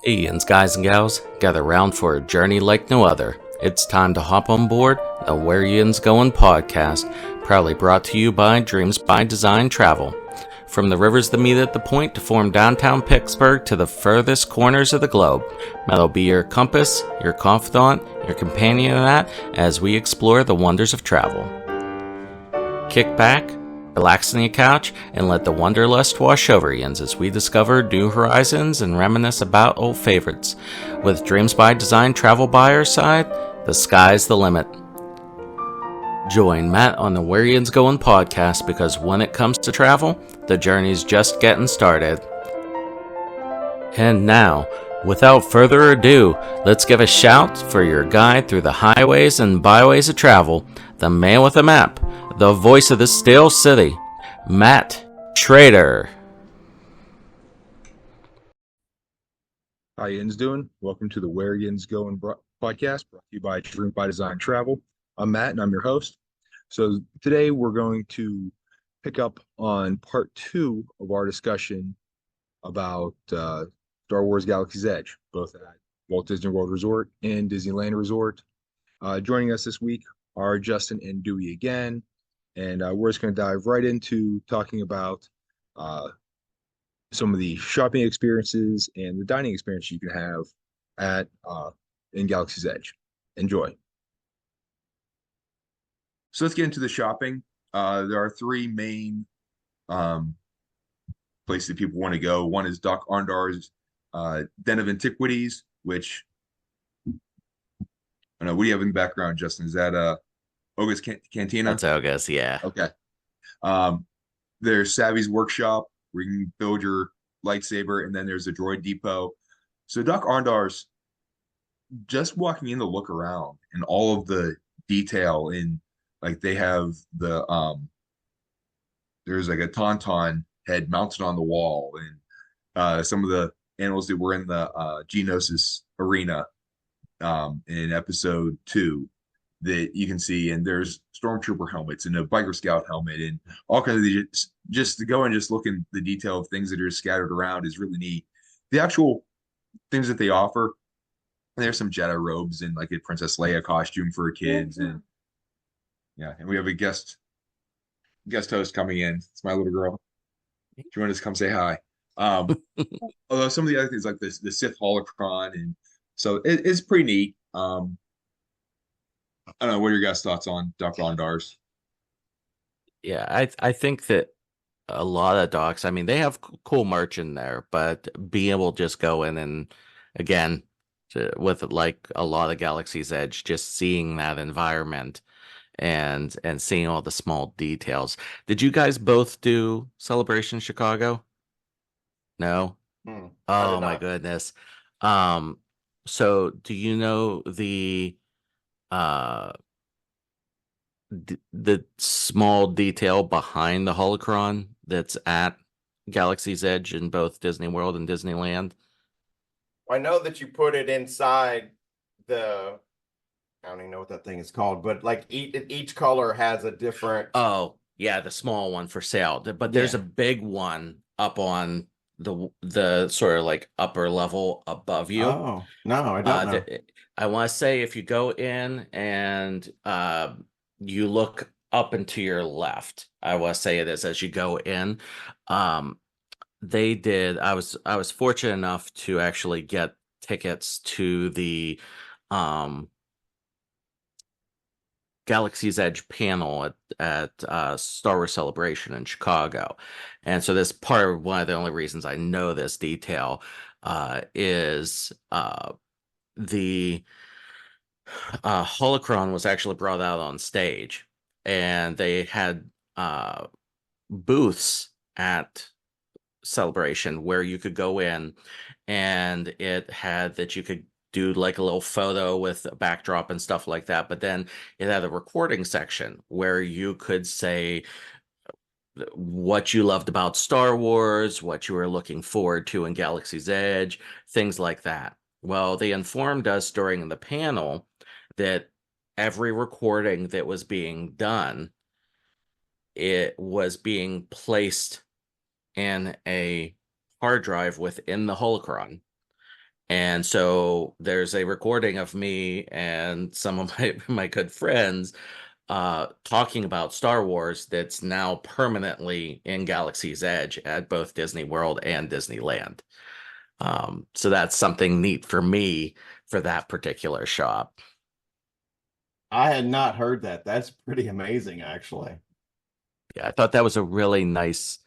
Hey, Yinz guys and gals, gather round for a journey like no other. It's time to hop on board the Where Yinz Goin podcast, proudly brought to you by Dreams by Design Travel. From the rivers that meet at the point to form downtown Pittsburgh to the furthest corners of the globe, that'll be your compass, your confidant, your companion in that as we explore the wonders of travel. Kick back, relax on your couch, and let the wanderlust wash over you as we discover new horizons and reminisce about old favorites. With Dreams by Design Travel by our side, the sky's the limit. Join Matt on the Where Yinz Goin podcast because when it comes to travel, the journey's just getting started. And now, without further ado, let's give a shout for your guide through the highways and byways of travel, the man with a map, the voice of the steel city, Matt Trader. How Yinz doing? Welcome to the Where Yinz Goin podcast, brought to you by Dream by Design Travel. I'm Matt, and I'm your host. So today we're going to pick up on part 2 of our discussion about Star Wars Galaxy's Edge, both at Walt Disney World Resort and Disneyland Resort. Joining us this week are Justin and Dewey again, and we're just going to dive right into talking about some of the shopping experiences and the dining experience you can have at in Galaxy's Edge. Enjoy. So let's get into the shopping. There are 3 main places that people want to go. One is Doc Arndar's Den of Antiquities, which I don't know. What do you have in the background, Justin? Is that Oga's Cantina? That's Oga's, yeah. Okay. There's Savvy's Workshop, where you can build your lightsaber, and then there's the Droid Depot. So Doc Arndar's, just walking in to look around and all of the detail in, like, they have the there's like a tauntaun head mounted on the wall, and some of the animals that were in the Geonosis arena in episode 2 that you can see, and there's stormtrooper helmets and a biker scout helmet and all kinds of these. Just to go and just look in the detail of things that are scattered around is really neat. The actual things that they offer, there's some Jedi robes and like a Princess Leia costume for kids, and we have a guest host coming in. It's my little girl. Do you want to just come say hi? Although some of the other things like this, the Sith holocron, and so it's pretty neat. I don't know. What are your guys' thoughts on Doc Arndar's? Yeah, I think that a lot of docs, I mean, they have cool merch in there, but being able to just go in and, again, with like a lot of Galaxy's Edge, just seeing that environment and seeing all the small details. Did you guys both do Celebration Chicago? No? Oh my goodness. So do you know the small detail behind the holocron that's at Galaxy's Edge in both Disney World and Disneyland? I know that you put it inside the, I don't even know what that thing is called, but like each color has a different. Oh, yeah, the small one for sale. But there's a big one up on the sort of like upper level above you. Oh, no, I don't know. I want to say if you go in and you look up and to your left, I want to say it is as you go in. They did. I was fortunate enough to actually get tickets to the Galaxy's Edge panel at Star Wars Celebration in Chicago, and so this part of one of the only reasons I know this detail is the holocron was actually brought out on stage, and they had booths at Celebration where you could go in, and it had that you could do like a little photo with a backdrop and stuff like that, but then it had a recording section where you could say what you loved about Star Wars, what you were looking forward to in Galaxy's Edge, things like that. Well, they informed us during the panel that every recording that was being done, it was being placed in a hard drive within the holocron, And so there's a recording of me and some of my good friends talking about Star Wars that's now permanently in Galaxy's Edge at both Disney World and Disneyland. So that's something neat for me for that particular shop. I had not heard that. That's pretty amazing, actually. Yeah, I thought that was a really nice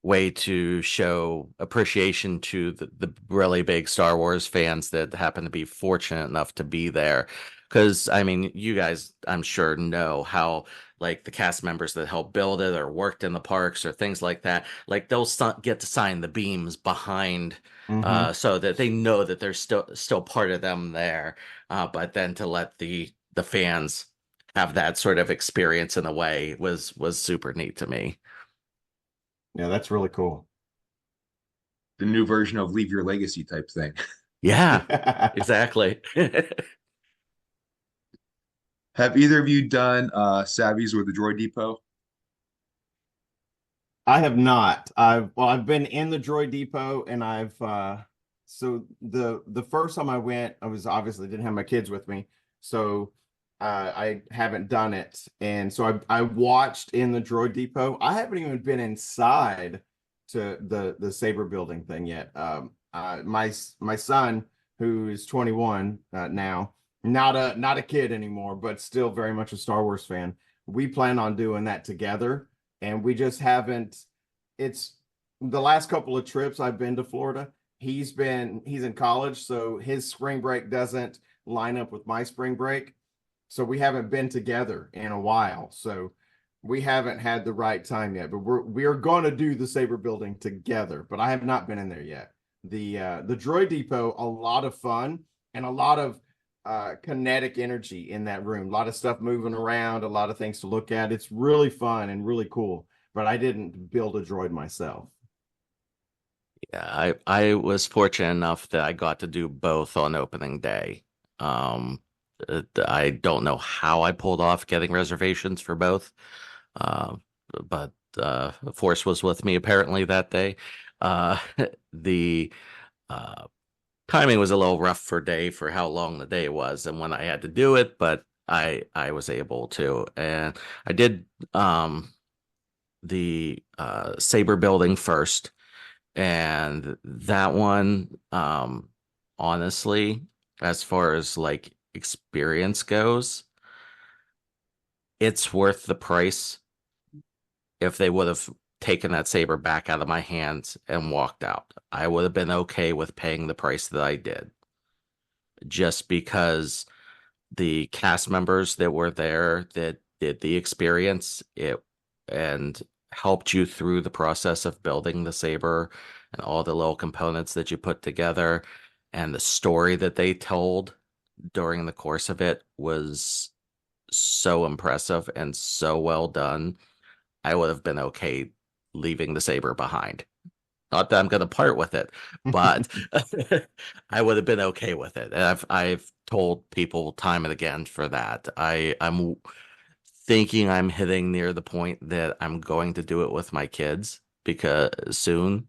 way to show appreciation to the really big Star Wars fans that happen to be fortunate enough to be there. Because, I mean, you guys, I'm sure, know how, like, the cast members that helped build it or worked in the parks or things like that, like, they'll get to sign the beams behind Hmm. so that they know that there's still part of them there. But then to let the fans have that sort of experience in a way was super neat to me. Yeah, that's really cool. The new version of Leave Your Legacy type thing. Yeah, I exactly. Have either of you done Savvy's with the Droid Depot? have not. I've been in the Droid Depot and I've so the first time I went, I was obviously didn't have my kids with me. So I haven't done it. And so I watched in the Droid Depot. I haven't even been inside to the Saber building thing yet. My son, who is 21 now, not a kid anymore, but still very much a Star Wars fan. We plan on doing that together, and we just haven't. It's the last couple of trips I've been to Florida. He's in college, so his spring break doesn't line up with my spring break. So we haven't been together in a while. So we haven't had the right time yet. But we're going to do the Saber building together. But I have not been in there yet. The Droid Depot, a lot of fun and a lot of kinetic energy in that room. A lot of stuff moving around, a lot of things to look at. It's really fun and really cool. But I didn't build a droid myself. Yeah, I was fortunate enough that I got to do both on opening day. Um, I don't know how I pulled off getting reservations for both, uh, but the Force was with me apparently that day. Uh, the uh, timing was a little rough for day for how long the day was and when I had to do it, but I was able to, and I did the Saber building first, and that one, honestly, as far as like experience goes, it's worth the price. If they would have taken that saber back out of my hands and walked out, I would have been okay with paying the price that I did, just because the cast members that were there that did the experience it and helped you through the process of building the saber and all the little components that you put together, and the story that they told during the course of it was so impressive and so well done. I would have been okay leaving the saber behind. Not that I'm going to part with it, but I would have been okay with it. And I've told people time and again for that. I'm thinking I'm hitting near the point that I'm going to do it with my kids because soon.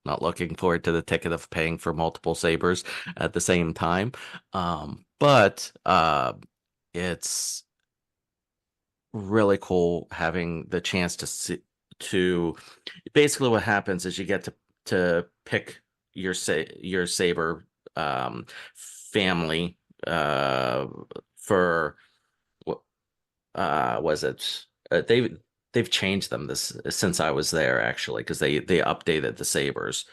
Not looking forward to the ticket of paying for multiple sabers at the same time. But it's really cool having the chance to see to basically what happens is you get to pick your saber family for what was it they've changed them this since I was there actually because they updated the sabers,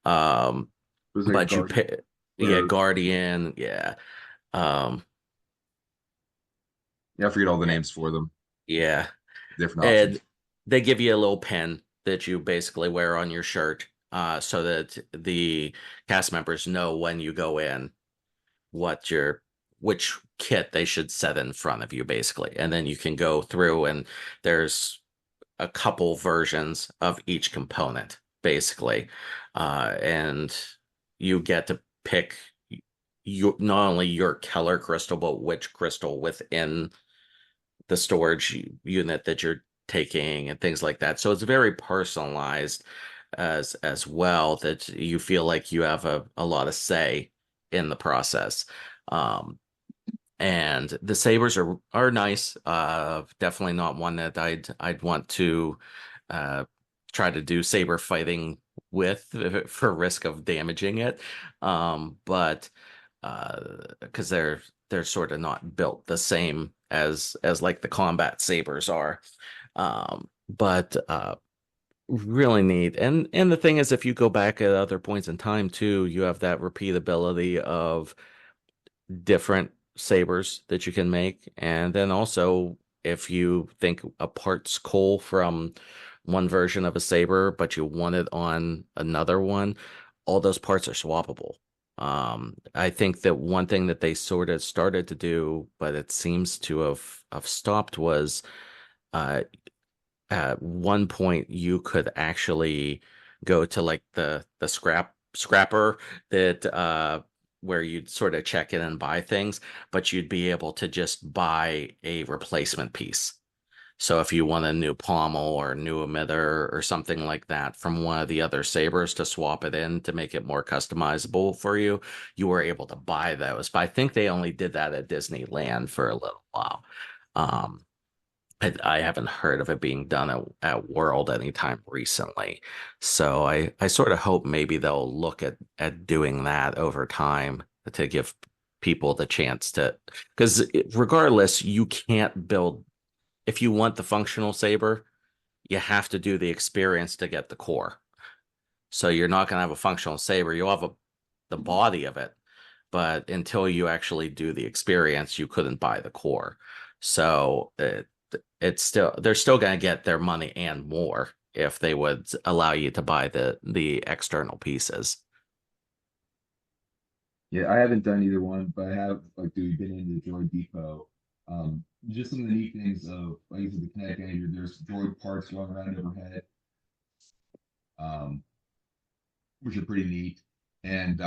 It was like but you Guardian pick, yeah, or Guardian, yeah, um yeah, I forget all the names for them. yeah. Different And options. they give you a little pin that you basically wear on your shirt, so that the cast members know when you go in what your which kit they should set in front of you, basically. And then you can go through and there's a couple versions of each component, basically. And you get to pick not only your Keller crystal, but which crystal within the storage unit that you're taking and things like that. So it's very personalized. as well, that you feel like you have a lot of say in the process. Um, and the sabers are nice. Definitely not one that I'd want to uh try to do saber fighting with for risk of damaging it. But because they're sort of not built the same as like the combat sabers are. But really neat. And the thing is, if you go back at other points in time too, you have that repeatability of different sabers that you can make. And then also, if you think a part's cool from one version of a saber, but you want it on another one, all those parts are swappable. I think that one thing that they sort of started to do, but it seems to have stopped, was uh, at one point you could actually go to like the scrapper that where you'd sort of check in and buy things, but you'd be able to just buy a replacement piece. So if you want a new pommel or a new emitter or something like that from one of the other sabers to swap it in to make it more customizable for you, you were able to buy those. But I think they only did that at Disneyland for a little while. Um, I haven't heard of it being done at World anytime recently. So I sort of hope maybe they'll look at doing that over time to give people the chance to, because regardless, you can't build, if you want the functional saber, you have to do the experience to get the core. So you're not going to have a functional saber. You'll have the body of it, but until you actually do the experience, you couldn't buy the core. So it's still, they're still going to get their money and more if they would allow you to buy the external pieces. Yeah, I haven't done either one, but I have like we've been into the Droid Depot. Just some of the neat things of like you said, the kinetic energy. There's droid parts going around overhead, um, which are pretty neat. And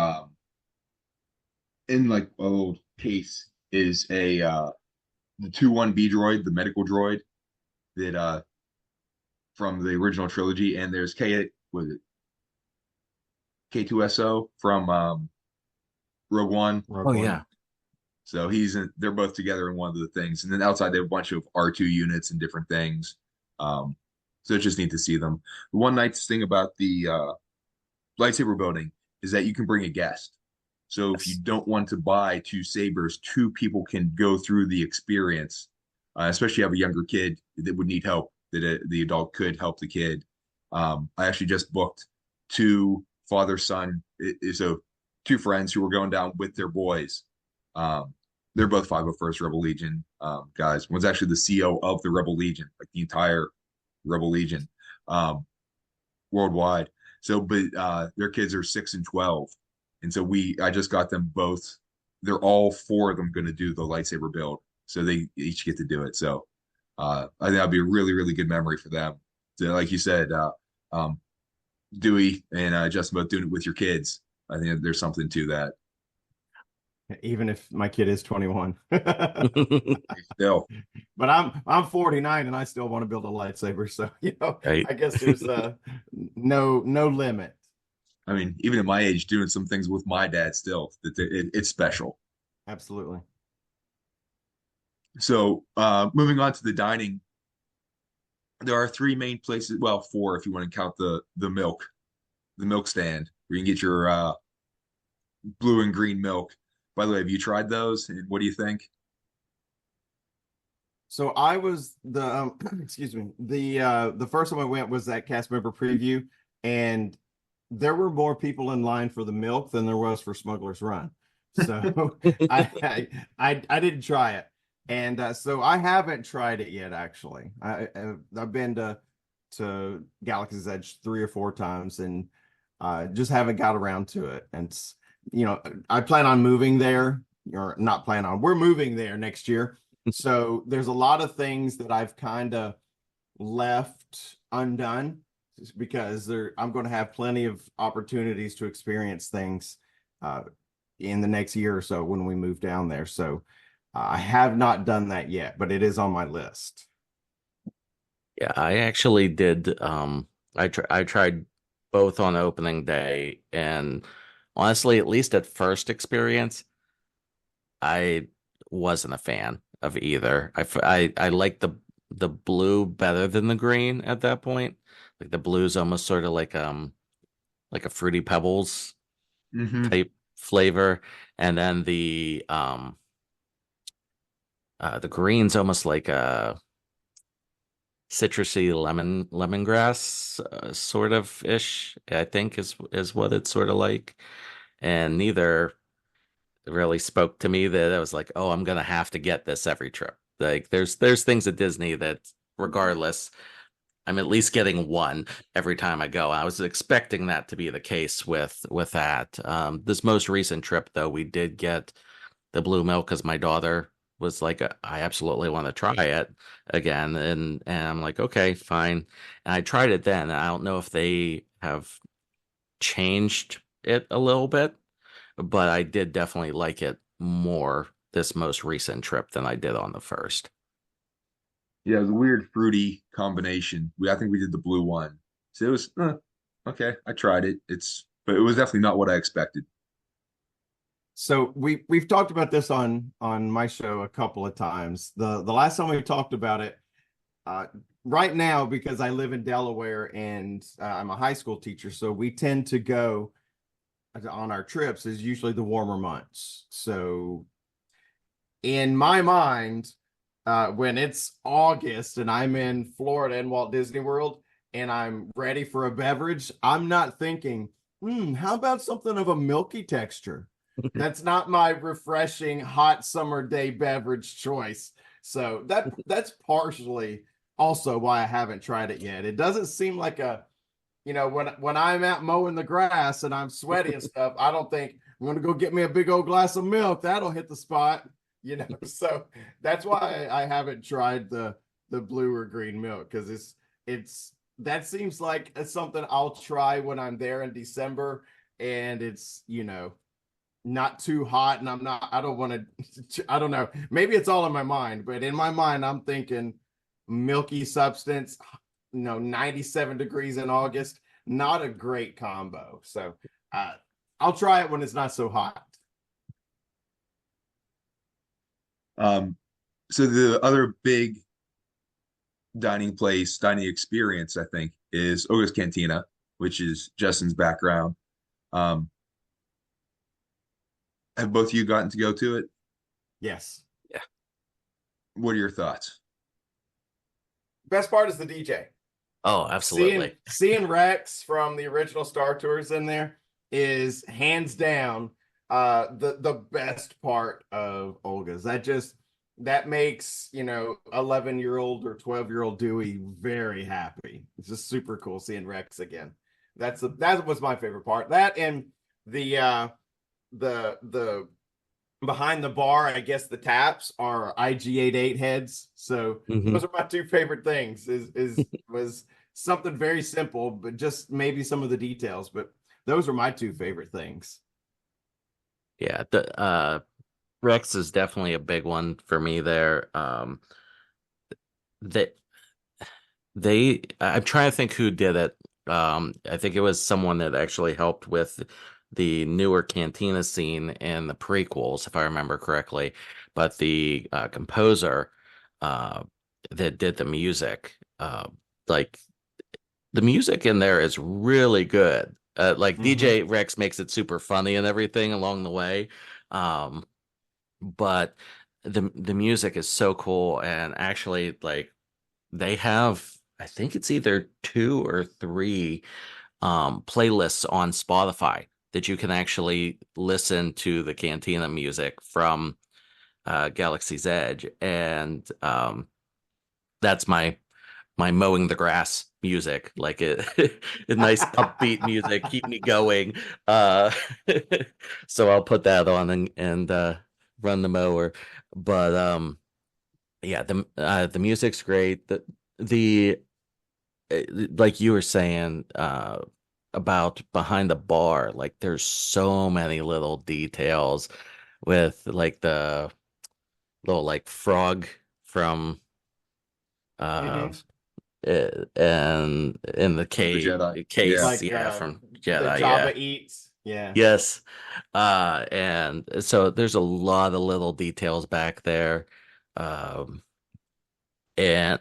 in like a little case is a the 2-1B droid, the medical droid that from the original trilogy, and there's K was it K2SO from Rogue One. Rogue Oh One. yeah. So he's in, they're both together in one of the things, and then outside they have a bunch of R2 units and different things. So it's just neat to see them. The one nice thing about the lightsaber building is that you can bring a guest. So if you Yes. don't want to buy two sabers, two people can go through the experience. Especially if you have a younger kid that would need help, that the adult could help the kid. I actually just booked two father son, so two friends who were going down with their boys. They're both 501st Rebel Legion guys. One's actually the CO of the Rebel Legion, like the entire Rebel Legion worldwide. So, but their kids are 6 and 12, and so I just got them both. They're all four of them going to do the lightsaber build, so they each get to do it. So, I think that'd be a really, really good memory for them. So, like you said, um, Dewey and Justin both doing it with your kids. I think there's something to that. Even if my kid is 21. Still, But I'm 49 and I still want to build a lightsaber. So, Right. I guess there's no limit. I mean, even at my age, doing some things with my dad still, it's special. Absolutely. So, moving on to the dining, there are three main places. Well, four if you want to count the milk stand where you can get your blue and green milk. By the way, have you tried those? And what do you think? So I was the excuse me, the first time I went was that cast member preview, and there were more people in line for the milk than there was for Smuggler's Run. So I didn't try it, and so I haven't tried it yet. Actually, I've been to Galaxy's Edge 3 or 4 times, and just haven't got around to it. And I plan on moving there, or not plan on. We're moving there next year. So there's a lot of things that I've kind of left undone because I'm going to have plenty of opportunities to experience things in the next year or so when we move down there. So I have not done that yet, but it is on my list. Yeah, I actually did. I tried both on opening day, and honestly, at least at first experience, I wasn't a fan of either. I like the blue better than the green at that point. Like the blue's almost sort of like a Fruity Pebbles Hmm. type flavor, and then the green's almost like a citrusy lemongrass sort of ish, I think is what it's sort of like. And neither really spoke to me that I was like, oh, I'm gonna have to get this every trip. Like there's things at Disney that regardless, I'm at least getting one every time I go. I was expecting that to be the case with that. This most recent trip though, we did get the blue milk because my daughter was like, I absolutely want to try it again. And I'm like, okay, fine. And I tried it then. And I don't know if they have changed it a little bit, but I did definitely like it more this most recent trip than I did on the first. Yeah, it was a weird fruity combination. I think we did the blue one. So it was okay. I tried it. But it was definitely not what I expected. So we've talked about this on my show a couple of times. The last time we talked about it, uh, right now because I live in Delaware and I'm a high school teacher, so we tend to go on our trips is usually the warmer months. So in my mind, when it's August and I'm in Florida in Walt Disney World and I'm ready for a beverage, I'm not thinking, how about something of a milky texture? That's not my refreshing hot summer day beverage choice. So that's partially also why I haven't tried it yet. It doesn't seem like when I'm out mowing the grass and I'm sweaty and stuff, I don't think I'm going to go get me a big old glass of milk. That'll hit the spot. So that's why I haven't tried the blue or green milk, because it's that seems like it's something I'll try when I'm there in December and it's not too hot and I don't want to I don't know, maybe it's all in my mind, but in my mind I'm thinking milky substance, 97 degrees in August, not a great combo. So uh, I'll try it when it's not so hot. Um, so the other big dining experience, I think, is Oga's Cantina, which is Justin's background. Um, have both of you gotten to go to it? Yes. Yeah. What are your thoughts? Best part is the DJ. Oh, Seeing absolutely. seeing Rex from the original Star Tours in there is hands down the best part of Olga's. That makes 11-year-old or 12-year-old Dewey very happy. It's just super cool seeing Rex again. That was my favorite part. That and the behind the bar, I guess the taps are IG-88 heads. So Hmm. those are my two favorite things. Is was something very simple, but just maybe some of the details. But those are my two favorite things. Yeah, the Rex is definitely a big one for me there. That I'm trying to think who did it. I think it was someone that actually helped with the newer cantina scene in the prequels, if I remember correctly. But the composer uh, that did the music, like the music in there is really good. Like Mm-hmm. DJ Rex makes it super funny and everything along the way. Um, but the music is so cool, and actually like they have, I think it's either two or three playlists on Spotify that you can actually listen to the Cantina music from Galaxy's Edge, and that's my mowing the grass music, like it a nice upbeat music, keep me going. uh so I'll put that on and run the mower. But yeah, the music's great. The like you were saying about behind the bar, like there's so many little details with like the little like frog from uh Mm-hmm. and in the The Jedi. Yeah. case, Like yeah, from the Jedi, yeah. Jabba eats. Yeah. Yes. And so there's a lot of little details back there. Um, and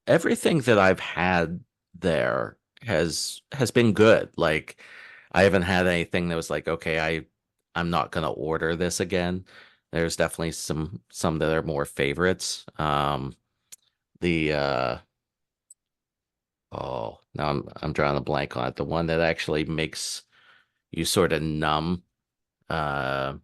everything that I've had there has been good. Like I haven't had anything that was like, okay, I'm not gonna order this again. There's definitely some that are more favorites. The oh, now I'm drawing a blank on it. The one that actually makes you sort of numb. Uh,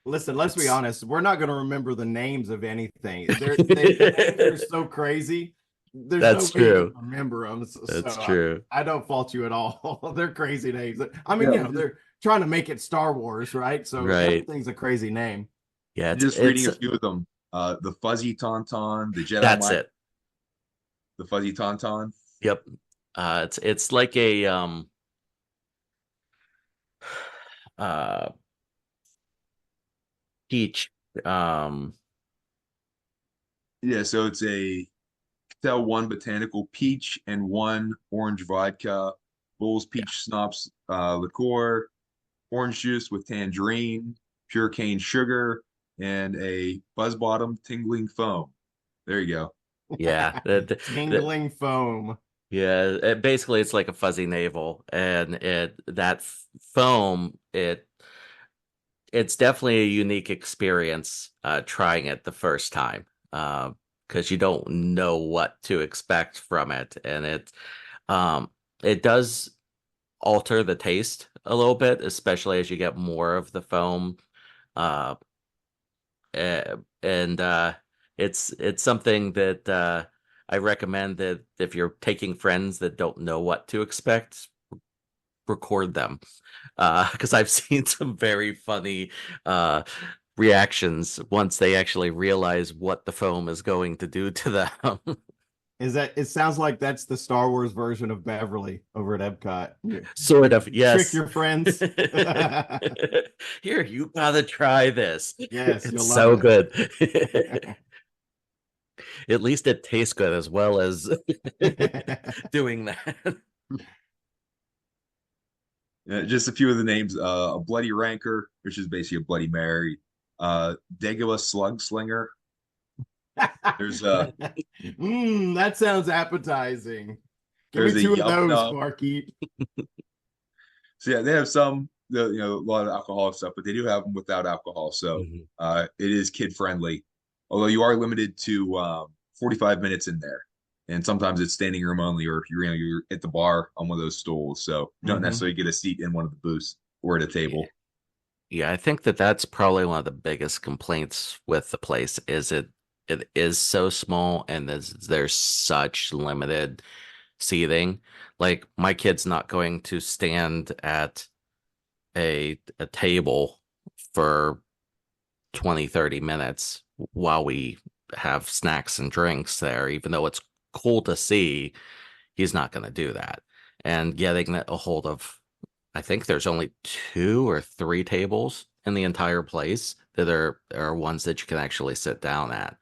Listen, let's be it's honest. We're not going to remember the names of anything. The names are so crazy. There's no that's way you can true. remember them. So That's true. I don't fault you at all. They're crazy names. I mean, Yeah. they're trying to make it Star Wars, right? So Right. everything's a crazy name. Yeah, Just reading a few of them. The Fuzzy Tauntaun, the Jedi that's Mind, it. the Fuzzy Tauntaun. Yep. It's like a uh peach. Um Yeah, so it's a tell one botanical peach and one orange vodka, Bull's peach schnapps liqueur, orange juice with tangerine, pure cane sugar, and a buzz bottom tingling foam. There you go. yeah. Tingling foam. Yeah, basically it's like a fuzzy navel, and foam, it's definitely a unique experience trying it the first time. Because you don't know what to expect from it, and it does alter the taste a little bit, especially as you get more of the foam. Uh, and it's something that I recommend that if you're taking friends that don't know what to expect, record them. Because I've seen some very funny reactions once they actually realize what the foam is going to do to them. It sounds like that's the Star Wars version of Beverly over at Epcot. Sort of, Trick yes. your friends. Here, you gotta try this. Yes, It's you'll love so it. good. At least it tastes good as well as doing that. Just a few of the names: a Bloody Rancor, which is basically a Bloody Mary. Dagula Slug Slinger. There's That sounds appetizing. Give me there's a two of Yub those, Nub. Sparky. So yeah, they have some, a lot of alcoholic stuff, but they do have them without alcohol. So Mhm. it is kid friendly, although you are limited to 45 minutes in there, and sometimes it's standing room only, or if you're at the bar on one of those stools, so you don't Mhm. necessarily get a seat in one of the booths or at a Yeah. table. Yeah, I think that that's probably one of the biggest complaints with the place is it is so small and there's such limited seating. Like my kid's not going to stand at a table for 20-30 minutes while we have snacks and drinks there, even though it's cool to see. He's not going to do that. And getting a hold of, I think there's only 2 or 3 tables in the entire place that are ones that you can actually sit down at.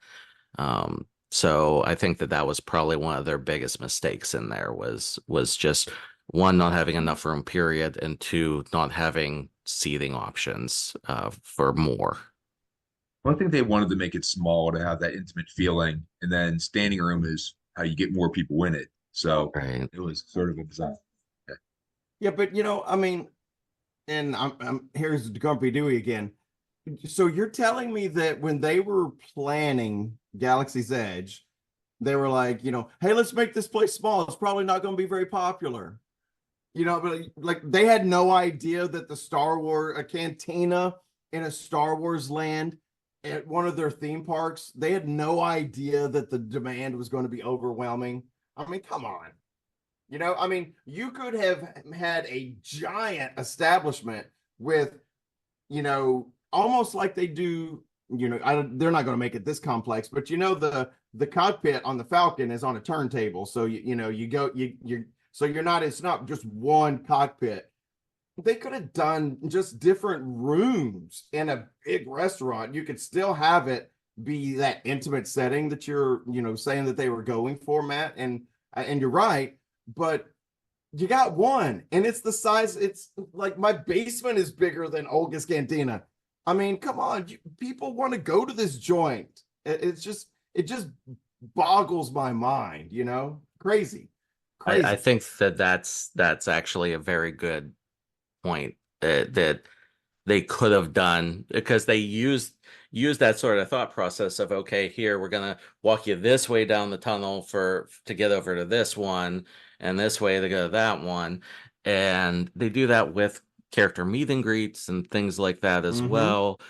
So I think that that was probably one of their biggest mistakes in there was just one, not having enough room, period, and two, not having seating options for more. Well, I think they wanted to make it small to have that intimate feeling, and then standing room is how you get more people in it. So Right. it was sort of a design. Yeah, but I mean, and I'm here's Grumpy Dewey again. So you're telling me that when they were planning Galaxy's Edge, they were like, hey, let's make this place small. It's probably not going to be very popular. But like they had no idea that the Star Wars, a cantina in a Star Wars land at one of their theme parks, they had no idea that the demand was going to be overwhelming. I mean, come on. I mean, you could have had a giant establishment with, almost like they do, they're not going to make it this complex, but the cockpit on the Falcon is on a turntable. So you go, you're so it's not just one cockpit. They could have done just different rooms in a big restaurant. You could still have it be that intimate setting that you're, saying that they were going for, Matt. And you're right, but you got one, and it's the size. It's like my basement is bigger than Olga's Cantina. I mean, come on, people want to go to this joint. It just boggles my mind, crazy, I crazy. think that's actually a very good point that they could have done, because they used that sort of thought process of, okay, here we're gonna walk you this way down the tunnel to get over to this one, and this way to go to that one, and they do that with character meet and greets and things like that as Mm-hmm. well,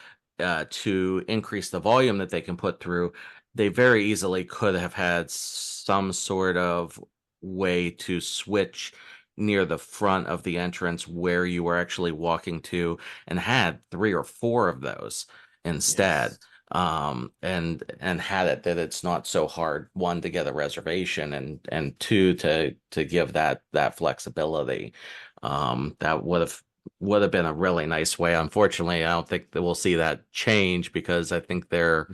to increase the volume that they can put through. They very easily could have had some sort of way to switch near the front of the entrance where you were actually walking to, and had 3 or 4 of those instead. Yes. And had it that it's not so hard, one, to get a reservation, and two, to give that flexibility. That would have been a really nice way. Unfortunately, I don't think that we'll see that change, because I think they're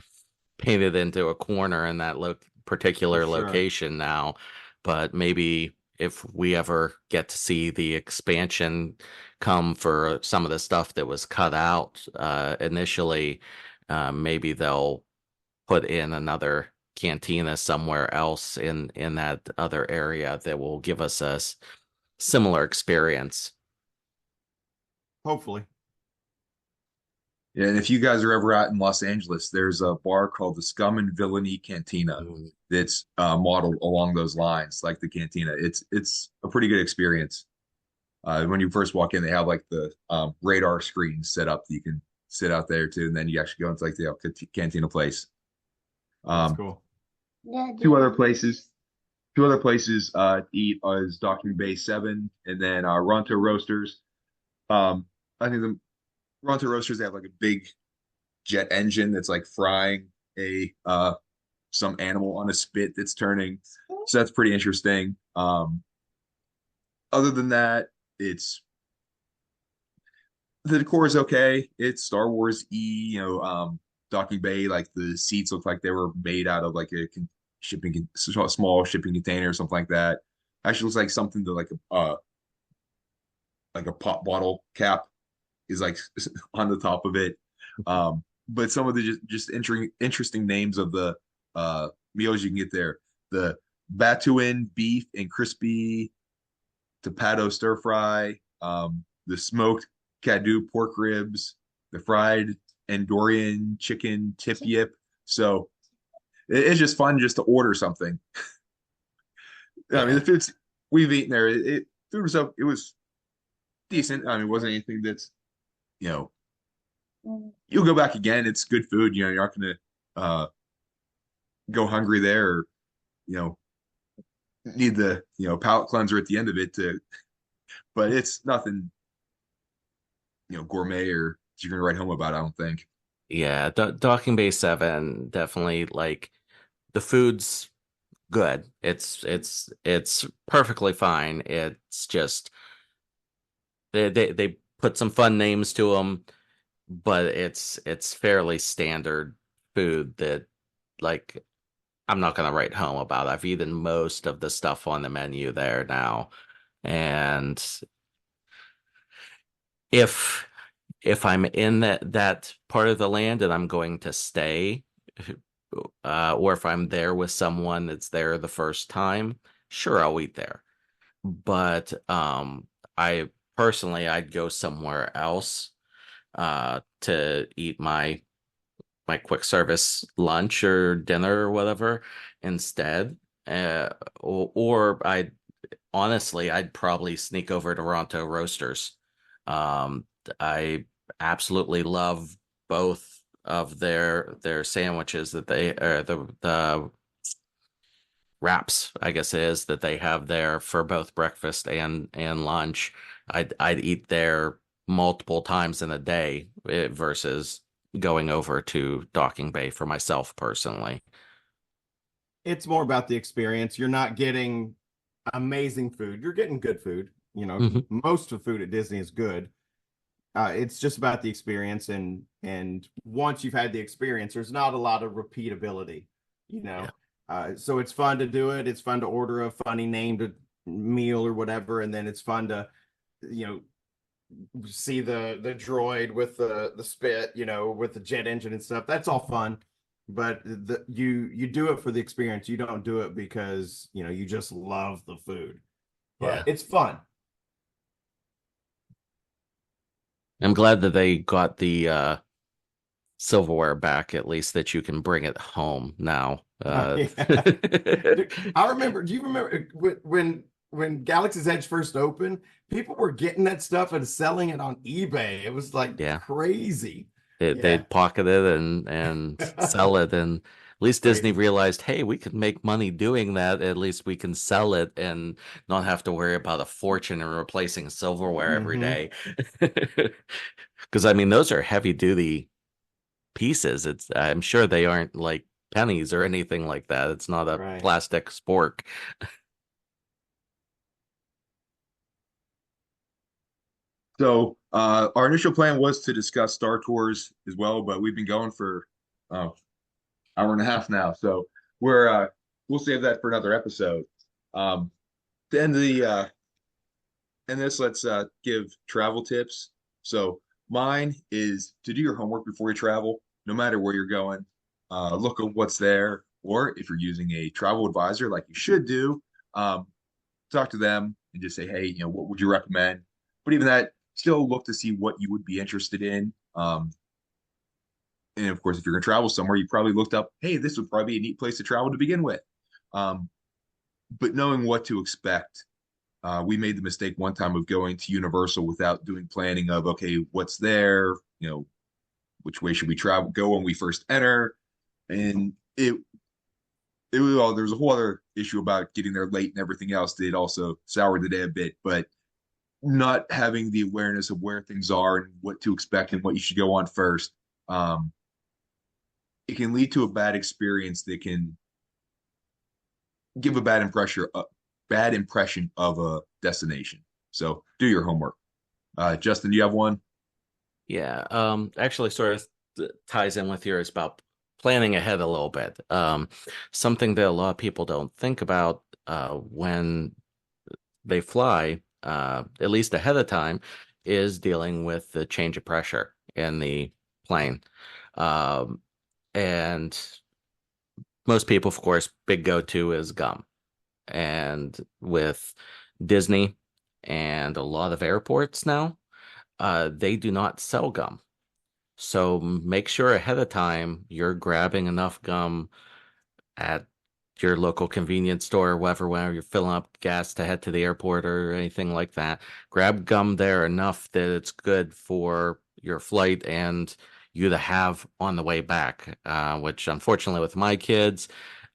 painted into a corner in that For particular sure. location now. But maybe if we ever get to see the expansion come for some of the stuff that was cut out initially, maybe they'll put in another cantina somewhere else in that other area that will give us a similar experience. Hopefully. Yeah, and if you guys are ever out in Los Angeles, there's a bar called the Scum and Villainy Cantina Mm. that's modeled along those lines, like the cantina. It's a pretty good experience. When you first walk in, they have like the radar screens set up that you can sit out there too, and then you actually go into like the cantina place. That's Um, cool. two other places, two other places to eat is Docking Bay 7 and then Ronto Roasters. I think the Ronto Roasters, they have like a big jet engine that's like frying a some animal on a spit that's turning. So that's pretty interesting. Other than that, it's the decor is okay. It's Star Wars Docking Bay, like the seats look like they were made out of like a small shipping container or something like that. Actually looks like something to like a pop bottle cap is like on the top of it. But some of the just interesting names of the meals you can get there: the Batuin beef and crispy Tapato stir fry, the smoked Cadu pork ribs, the fried Andorian chicken tip yip. So it's just fun just to order something. I mean, Yeah. the food's we've eaten there. Food was up. It was decent. I mean, it wasn't anything that's you know you'll go back again. It's good food. You're not gonna uh, go hungry there, or you know need the palate cleanser at the end of it to. But it's nothing gourmet or that you're gonna write home about. I don't think. Yeah, Docking Bay 7, definitely, like, the food's good. It's perfectly fine. It's just they put some fun names to them, but it's fairly standard food that, like, I'm not gonna write home about. I've eaten most of the stuff on the menu there now, and if if I'm in that part of the land and I'm going to stay, or if I'm there with someone that's there the first time, sure, I'll eat there. But I personally, I'd go somewhere else to eat my quick service lunch or dinner or whatever instead. Or I'd honestly, I'd probably sneak over to Ronto Roasters. I absolutely love both of their sandwiches that they the wraps, I guess it is, that they have there for both breakfast and lunch. I'd eat there multiple times in a day, versus going over to Docking Bay for myself personally. It's more about the experience. You're not getting amazing food. You're getting good food. Mhm. Most of food at Disney is good, It's just about the experience, and once you've had the experience, there's not a lot of repeatability, you know. Yeah. So it's fun to do it. It's fun to order a funny named meal or whatever, and then it's fun to, you know, see the droid with the spit, you know, with the jet engine and stuff. That's all fun, but you do it for the experience. You don't do it because, you know, you just love the food. Yeah. But it's fun. I'm glad that they got the silverware back, at least that you can bring it home now. Yeah. I remember. Do you remember when Galaxy's Edge first opened? People were getting that stuff and selling it on eBay. It was like Yeah. crazy. Yeah, They'd pocket it and sell it, and at least Disney crazy. realized, hey, we can make money doing that. At least we can sell it and not have to worry about a fortune and replacing silverware every Hmm. day. Because I mean, those are heavy duty pieces. I'm sure they aren't like pennies or anything like that. It's not a Right. plastic spork. So our initial plan was to discuss Star Tours as well, but we've been going for uh, hour and a half now, so we'll save that for another episode. Um, to end this, let's give travel tips. So mine is to do your homework before you travel, no matter where you're going. Look at what's there, or if you're using a travel advisor, like you should do, um, talk to them and just say, hey, you know, what would you recommend? But even that, still look to see what you would be interested in. And of course, if you're going to travel somewhere, you probably looked up, hey, this would probably be a neat place to travel to begin with. Um, but knowing what to expect, we made the mistake one time of going to Universal without doing planning of, okay, what's there, you know, which way should we travel, go when we first enter, and it was all there was a whole other issue about getting there late and everything else that also soured the day a bit, but not having the awareness of where things are and what to expect and what you should go on first, um, it can lead to a bad experience that can give a bad impression of a destination. So do your homework. Justin, do you have one? Yeah, actually sort of ties in with yours about planning ahead a little bit. Something that a lot of people don't think about when they fly, at least ahead of time, is dealing with the change of pressure in the plane. Um, and most people, of course, big go-to is gum. And with Disney and a lot of airports now, they do not sell gum. So make sure ahead of time you're grabbing enough gum at your local convenience store or whatever, whenever you're filling up gas to head to the airport or anything like that. Grab gum there enough that it's good for your flight and you to have on the way back, which unfortunately with my kids,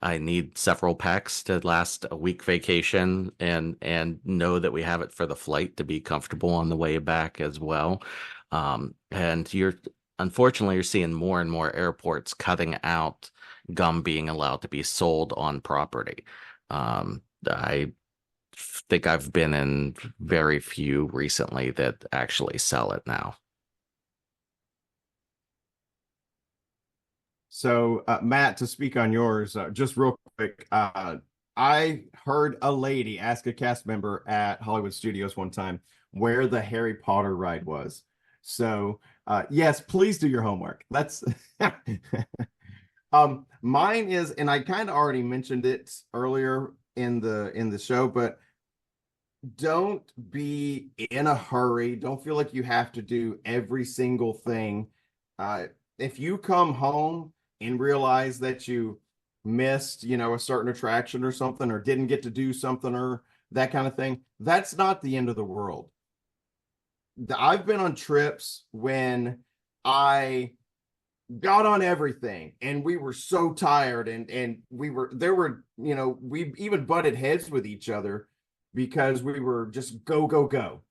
I need several packs to last a week vacation and know that we have it for the flight to be comfortable on the way back as well. And unfortunately, you're seeing more and more airports cutting out gum being allowed to be sold on property. I think I've been in very few recently that actually sell it now. So, Matt, to speak on yours, just real quick, I heard a lady ask a cast member at Hollywood Studios one time where the Harry Potter ride was. So, yes, please do your homework. That's mine is, and I kind of already mentioned it earlier in the show, but don't be in a hurry. Don't feel like you have to do every single thing. If you come home and realize that you missed, you know, a certain attraction or something, or didn't get to do something or that kind of thing, that's not the end of the world. I've been on trips when I got on everything and we were so tired and we were there were, you know, we even butted heads with each other because we were just go go go,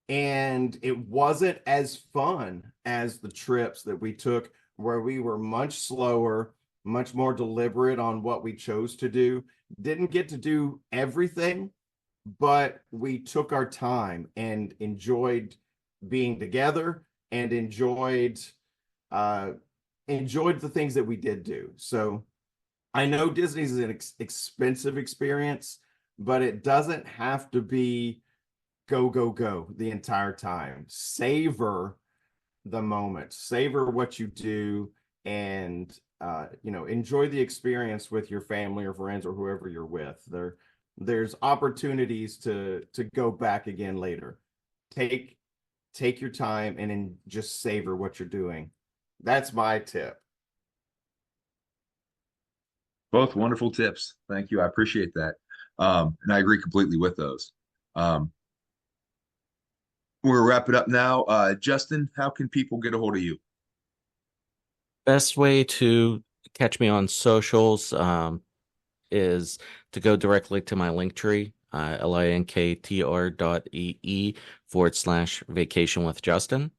and it wasn't as fun as the trips that we took where we were much slower, much more deliberate on what we chose to do. Didn't get to do everything, but we took our time and enjoyed being together and enjoyed the things that we did do. So I know Disney's an expensive experience, but it doesn't have to be go, go, go the entire time. Savor the moment, savor what you do, and enjoy the experience with your family or friends or whoever you're with. There's opportunities to go back again later. Take your time and then just savor what you're doing. That's my tip. Both wonderful tips. Thank you. I appreciate that. And I agree completely with those. Um, we're wrapping up now. Justin, how can people get a hold of you? Best way to catch me on socials is to go directly to my Linktree, linktr.ee/vacationwithJustin.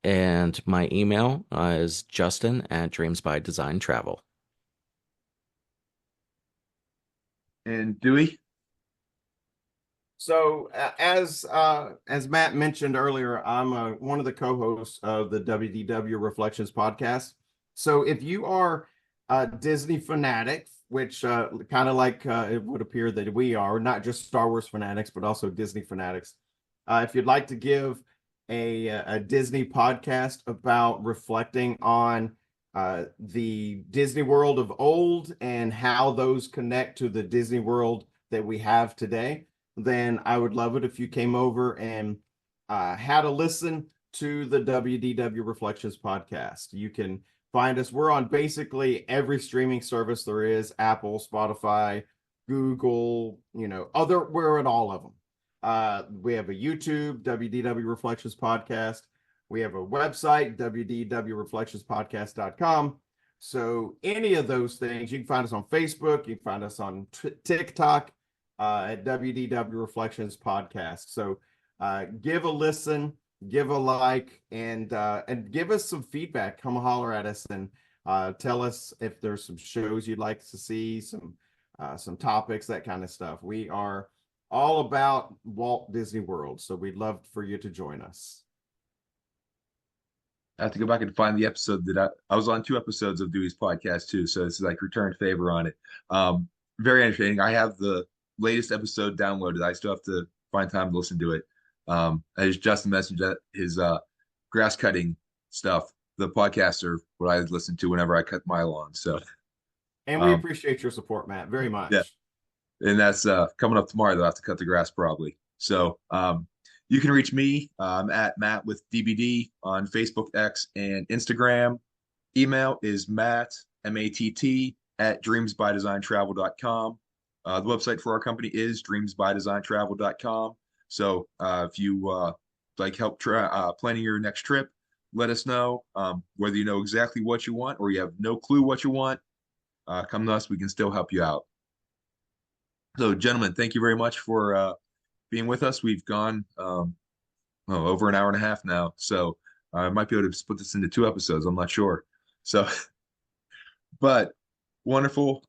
And my email is justin@dreamsbydesign.travel. And Dewey? So as Matt mentioned earlier, I'm one of the co-hosts of the WDW Reflections podcast. So if you are a Disney fanatic, which kind of like it would appear that we are, not just Star Wars fanatics, but also Disney fanatics, if you'd like to give a Disney podcast about reflecting on the Disney World of old and how those connect to the Disney World that we have today, then I would love it if you came over and had a listen to the WDW Reflections podcast. You can find us. We're on basically every streaming service there is: Apple, Spotify, Google, we're in all of them. We have a YouTube, WDW Reflections Podcast. We have a website, wdwreflectionspodcast.com. So any of those things, you can find us on Facebook. You can find us on TikTok at WDW Reflections Podcast. So give a listen, give a like, and give us some feedback. Come holler at us and tell us if there's some shows you'd like to see, some topics, that kind of stuff. We are all about Walt Disney World, so we'd love for you to join us. I have to go back and find the episode that I was on 2 episodes of Dewey's podcast too, so it's like return favor on it. Very entertaining. I have the latest episode downloaded. I still have to find time to listen to it. As Justin mentioned, that his grass cutting stuff, the podcasts are what I listen to whenever I cut my lawn. So, and we appreciate your support, Matt, very much. Yeah, and that's coming up tomorrow. They'll have to cut the grass probably. So, you can reach me at Matt with DBD on Facebook, X, and Instagram. Email is Matt, MATT, at dreamsbydesigntravel.com. The website for our company is dreamsbydesigntravel.com. So if you like help planning your next trip, let us know. Whether you know exactly what you want or you have no clue what you want, come to us. We can still help you out. So, gentlemen, thank you very much for being with us. We've gone over an hour and a half now, so I might be able to split this into 2 episodes. I'm not sure. So, but wonderful.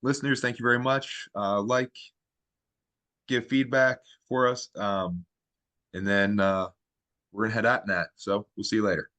Listeners, thank you very much. Give feedback for us, and then we're gonna head out in that. So we'll see you later.